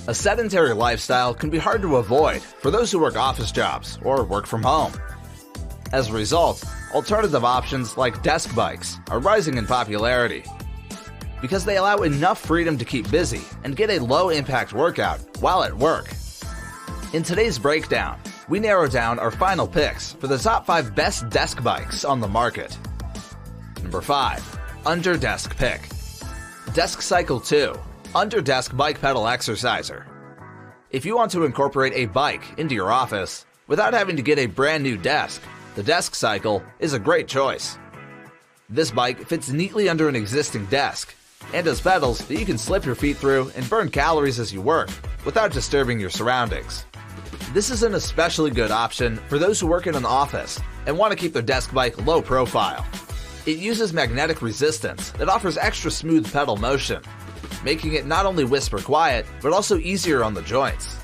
A sedentary lifestyle can be hard to avoid for those who work office jobs or work from home. As a result, alternative options like desk bikes are rising in popularity because they allow enough freedom to keep busy and get a low-impact workout while at work. In today's breakdown, we narrow down our final picks for the top 5 best desk bikes on the market. Number 5. Under Desk Pick. Deskcycle 2 Under Desk Bike Pedal Exerciser. If you want to incorporate a bike into your office without having to get a brand new desk, the Deskcycle is a great choice. This bike fits neatly under an existing desk and has pedals that you can slip your feet through and burn calories as you work without disturbing your surroundings. This is an especially good option for those who work in an office and want to keep their desk bike low profile. It uses magnetic resistance that offers extra smooth pedal motion, making it not only whisper quiet, but also easier on the joints.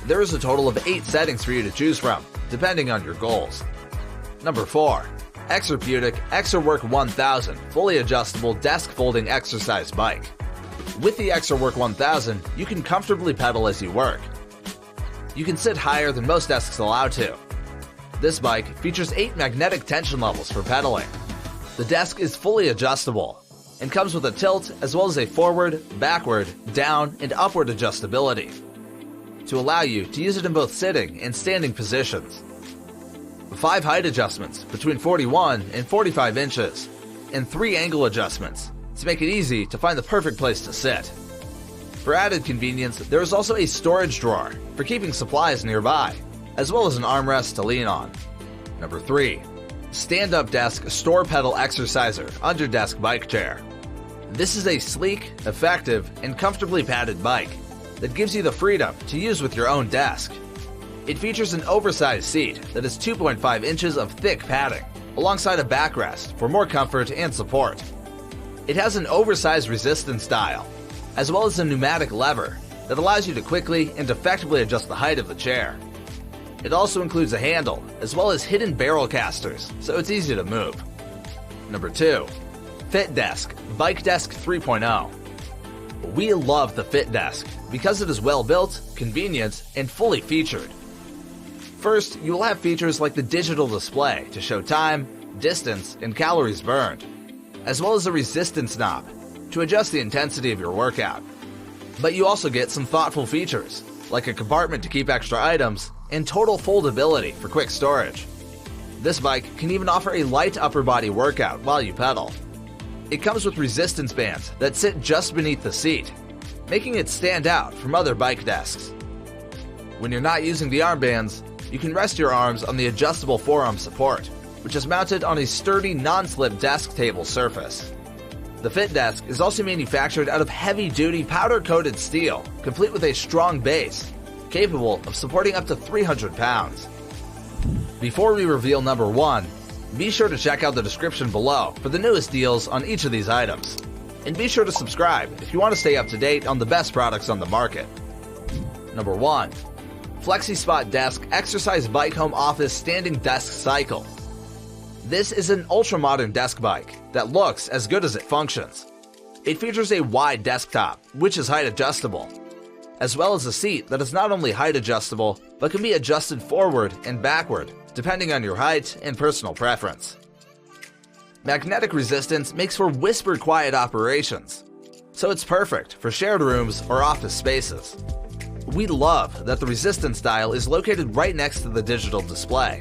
There is a total of 8 settings for you to choose from, depending on your goals. Number 4. Exerpeutic ExerWorK 1000 Fully Adjustable Desk Folding Exercise Bike. With the ExerWorK 1000, you can comfortably pedal as you work. You can sit higher than most desks allow to. This bike features 8 magnetic tension levels for pedaling. The desk is fully adjustable and comes with a tilt as well as a forward, backward, down, and upward adjustability to allow you to use it in both sitting and standing positions. 5 height adjustments between 41 and 45 inches, and 3 angle adjustments to make it easy to find the perfect place to sit. For added convenience, there is also a storage drawer for keeping supplies nearby, as well as an armrest to lean on. Number 3. StandUp Desk Store Pedal Exerciser Under Desk Bike Chair. This is a sleek, effective, and comfortably padded bike that gives you the freedom to use with your own desk. It features an oversized seat that is 2.5 inches of thick padding, alongside a backrest for more comfort and support. It has an oversized resistance dial, as well as a pneumatic lever that allows you to quickly and effectively adjust the height of the chair. It also includes a handle, as well as hidden barrel casters, so it's easy to move. Number 2. FitDesk Bike Desk 3.0. We love the FitDesk because it is well built, convenient, and fully featured. First, you will have features like the digital display to show time, distance, and calories burned, as well as a resistance knob to adjust the intensity of your workout. But you also get some thoughtful features, like a compartment to keep extra items and total foldability for quick storage. This bike can even offer a light upper body workout while you pedal. It comes with resistance bands that sit just beneath the seat, making it stand out from other bike desks. When you're not using the armbands, you can rest your arms on the adjustable forearm support, which is mounted on a sturdy non-slip desk table surface. The FitDesk is also manufactured out of heavy-duty powder-coated steel, complete with a strong base, capable of supporting up to 300 pounds. Before we reveal number 1, be sure to check out the description below for the newest deals on each of these items. And be sure to subscribe if you want to stay up to date on the best products on the market. Number 1. FlexiSpot Desk Exercise Bike Home Office Standing Desk Cycle. This is an ultra-modern desk bike that looks as good as it functions. It features a wide desktop, which is height adjustable, as well as a seat that is not only height adjustable, but can be adjusted forward and backward, depending on your height and personal preference. Magnetic resistance makes for whisper quiet operations, so it's perfect for shared rooms or office spaces. We love that the resistance dial is located right next to the digital display,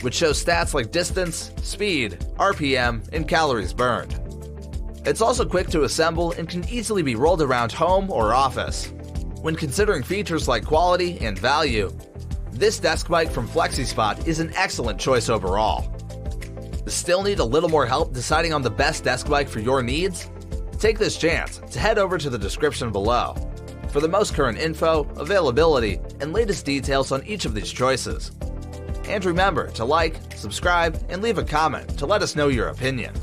which shows stats like distance, speed, RPM, and calories burned. It's also quick to assemble and can easily be rolled around home or office. When considering features like quality and value, this desk bike from FlexiSpot is an excellent choice overall. Still need a little more help deciding on the best desk bike for your needs? Take this chance to head over to the description below for the most current info, availability, and latest details on each of these choices. And remember to like, subscribe, and leave a comment to let us know your opinion.